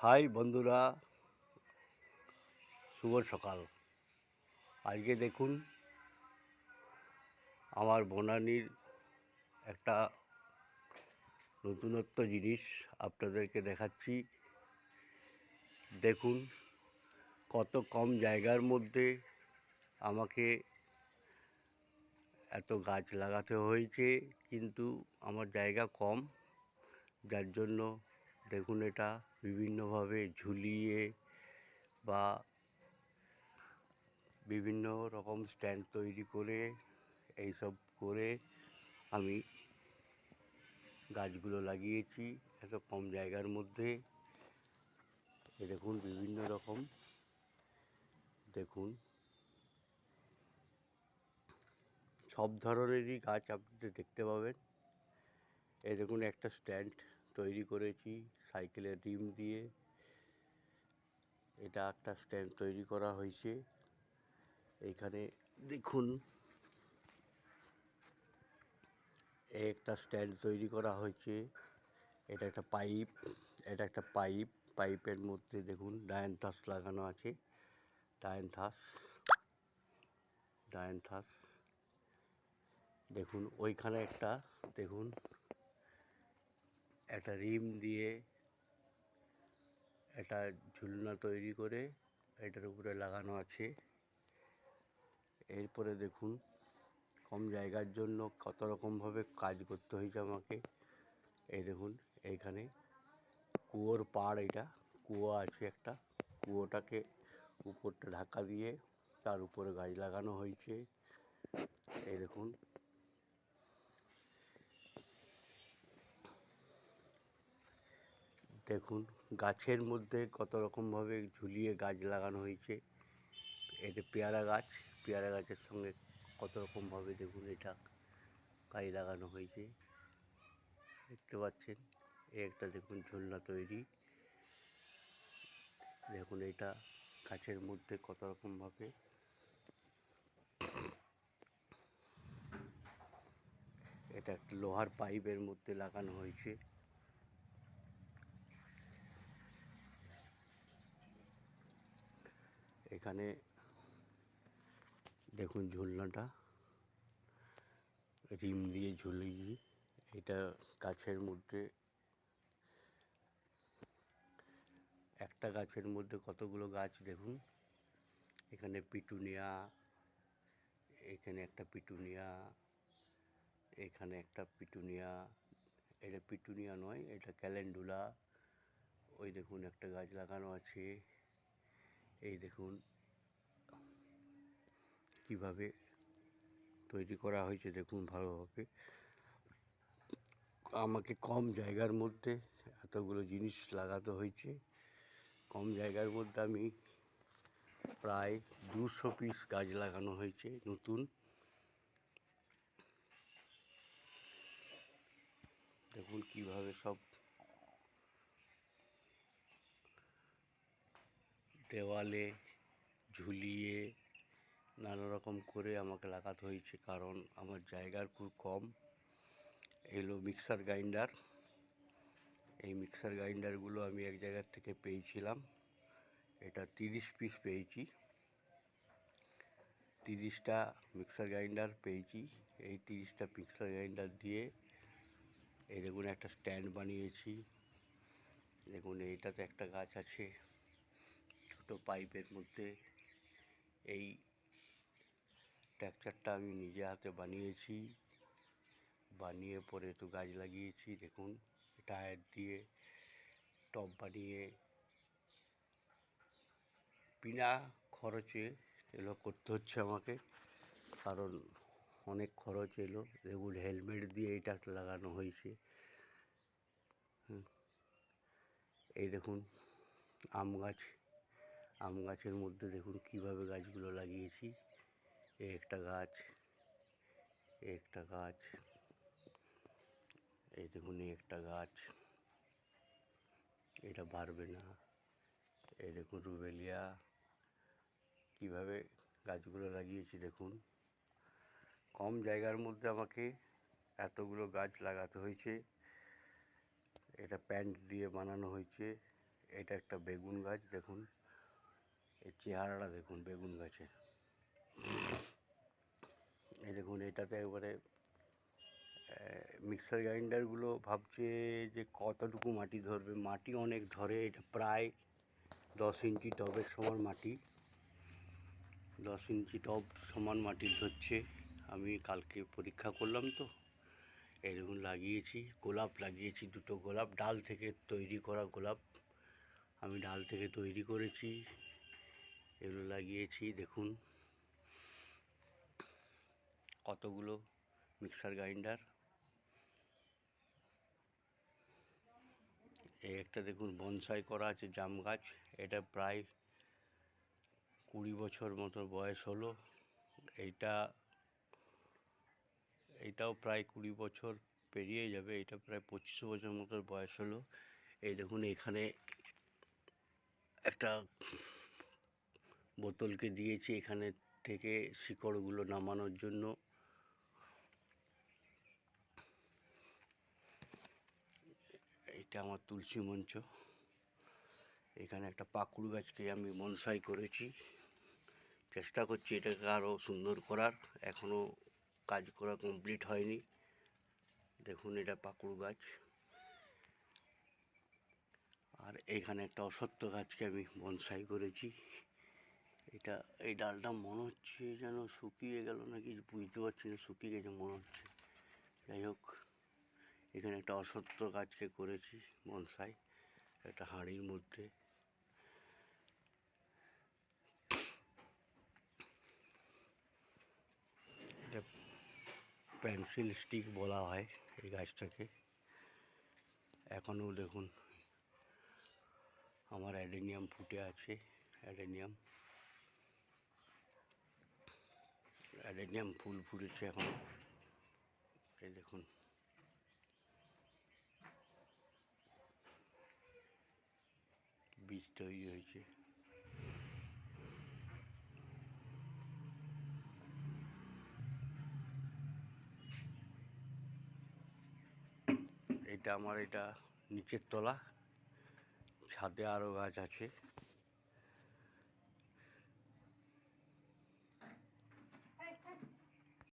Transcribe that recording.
High বন্ধুরা, শুভ সকাল। আজকে দেখুন আমার বনানীর একটা নতুনত্ব জিনিস আপনাদেরকে দেখাচ্ছি। দেখুন কত কম জায়গার মধ্যে আমাকে এত গাছ লাগাতে হয়েছে, কিন্তু আমার জায়গা কম, যার জন্য দেখুন এটা বিভিন্নভাবে ঝুলিয়ে বা বিভিন্ন রকম স্ট্যান্ড তৈরি করে এইসব করে আমি গাছগুলো লাগিয়েছি এত কম জায়গার মধ্যে। এ দেখুন বিভিন্ন রকম, দেখুন সব ধরনেরই গাছ আপনি দেখতে পাবেন। এই দেখুন একটা স্ট্যান্ড তৈরি করেছি সাইকেলের রিম দিয়ে, এটা একটা স্ট্যান্ড তৈরি করা হয়েছে। এইখানে দেখুন একটা স্ট্যান্ড তৈরি করা হয়েছে, এটা একটা পাইপ, এটা একটা পাইপের মধ্যে দেখুন ডায়ান্থাস লাগানো আছে, ডায়ান্থাস দেখুন ওইখানে দেখুন একটা রিম দিয়ে একটা ঝুলনা তৈরি করে এটার উপরে লাগানো আছে। এরপরে দেখুন কম জায়গার জন্য কত রকমভাবে কাজ করতে হয়েছে আমাকে। এই দেখুন এইখানে কুয়োর পাড়, এটা কুয়ো আছে একটা, কুয়োটাকে উপরটা ঢাকা দিয়ে তার উপরে গাছ লাগানো হয়েছে। এই দেখুন দেখুন গাছের মধ্যে কত রকমভাবে ঝুলিয়ে গাছ লাগানো হয়েছে। এটা পেয়ারা গাছের সঙ্গে কত রকমভাবে দেখুন এটা গাছ লাগানো হয়েছে, দেখতে পাচ্ছেন। একটা দেখুন ঝুলনা তৈরি, দেখুন এটা গাছের মধ্যে কত রকমভাবে এটা একটা লোহার পাইপের মধ্যে লাগানো হয়েছে। এখানে দেখুন ঝুলনাটা রিম দিয়ে ঝুলিয়ে, এটা গাছের মধ্যে একটা গাছের মধ্যে কতগুলো গাছ দেখুন। এখানে পিটুনিয়া, এখানে একটা পিটুনিয়া, এখানে একটা পিটুনিয়া, এটা পিটুনিয়া নয়, এটা ক্যালেন্ডুলা। ওই দেখুন একটা গাছ লাগানো আছে। এই দেখুন কিভাবে তৈরি করা হয়েছে, দেখুন ভালোভাবে। আমাকে কম জায়গার মধ্যে এতগুলো জিনিস লাগাতে হয়েছে। কম জায়গার মধ্যে আমি প্রায় 200 পিস গাছ লাগানো হয়েছে নতুন। দেখুন কিভাবে সব দেওয়ালে ঝুলিয়ে নানা রকম করে আমাকে লাগাতে হয়েছে, কারণ আমার জায়গার খুব কম। এগুলো মিক্সার গ্রাইন্ডার, এই মিক্সার গ্রাইন্ডারগুলো আমি এক জায়গার থেকে পেয়েছিলাম। এটা 30 পিস পেয়েছি, 30টা মিক্সার গ্রাইন্ডার পেয়েছি। এই 30টা মিক্সার গ্রাইন্ডার দিয়ে এই দেখুন একটা স্ট্যান্ড বানিয়েছি। দেখুন এইটাতে একটা গাছ আছে ছোটো পাইপের মধ্যে। এই স্ট্রাকচারটা আমি নিজে হাতে বানিয়েছি, বানিয়ে পরে তো গাছ লাগিয়েছি। দেখুন টায়ার দিয়ে টব বানিয়ে বিনা খরচে এগুলো করতে হচ্ছে আমাকে, কারণ অনেক খরচ এলো। দেখুন হেলমেট দিয়ে এটা লাগানো হয়েছে। এই দেখুন আম গাছের মধ্যে দেখুন কিভাবে গাছগুলো লাগিয়েছি। একটা গাছ, একটা গাছ, এই দেখুন একটা গাছ, এটা বাড়বে না। এই দেখুন রুবেলিয়া, কিভাবে গাছগুলো লাগিয়েছি দেখুন। কম জায়গার মধ্যে আমাকে এতগুলো গাছ লাগাতে হয়েছে। এটা প্যান্ট দিয়ে বানানো হয়েছে। এটা একটা বেগুন গাছ, দেখুন এই চেহারাটা দেখুন বেগুন গাছের। এই দেখুন এটাতে একবারে মিক্সার গ্রাইন্ডারগুলো ভাবছে যে কতটুকু মাটি ধরবে, মাটি অনেক ধরে। এটা প্রায় 10 ইঞ্চি টবের সমান মাটি, 10 ইঞ্চি টব সমান মাটি ধরছে। আমি কালকে পরীক্ষা করলাম তো। এই দেখুন লাগিয়েছি, গোলাপ লাগিয়েছি, দুটো গোলাপ ডাল থেকে তৈরি করা গোলাপ, আমি ডাল থেকে তৈরি করেছি, এগুলো লাগিয়েছি। দেখুন কতগুলো মিক্সার গ্রাইন্ডার। এই একটা দেখুন বনসাই করা আছে জাম গাছ, এটা প্রায় 20 বছর মতো বয়স হলো। এইটাও প্রায় 20 বছর পেরিয়ে যাবে, এটা প্রায় 25 বছর মতো বয়স হলো। এই দেখুন এখানে একটা বোতলকে দিয়েছি এখানে থেকে শিকড়গুলো নামানোর জন্য। এটা আমার তুলসী মঞ্চ। এখানে একটা পাকুড় গাছকে আমি বনসাই করেছি, চেষ্টা করছি এটাকে আরও সুন্দর করার, এখনও কাজ করা কমপ্লিট হয়নি। দেখুন এটা পাকুড় গাছ। আর এইখানে একটা অশ্বত্থ গাছকে আমি বনসাই করেছি। এই ডালটা মনে হচ্ছে যেন শুকিয়ে গেল নাকি, বুঝতে পারছি না, শুকিয়ে গেছে মনে হচ্ছে। যাই হোক, এখানে একটা অশ্বত্থ গাছকে করেছি বনসাই, একটা হাঁড়ির মধ্যে। এটা পেন্সিল স্টিক বলা হয় এই গাছটাকে। এখনও দেখুন আমার অ্যাডেনিয়াম ফুটে আছে, অ্যাডেনিয়াম ফুল ফুটেছে এখন। এই দেখুন বীজ তৈরি হয়েছে। এটা আমার নিচের তলা, ছাদে আরও গাছ আছে।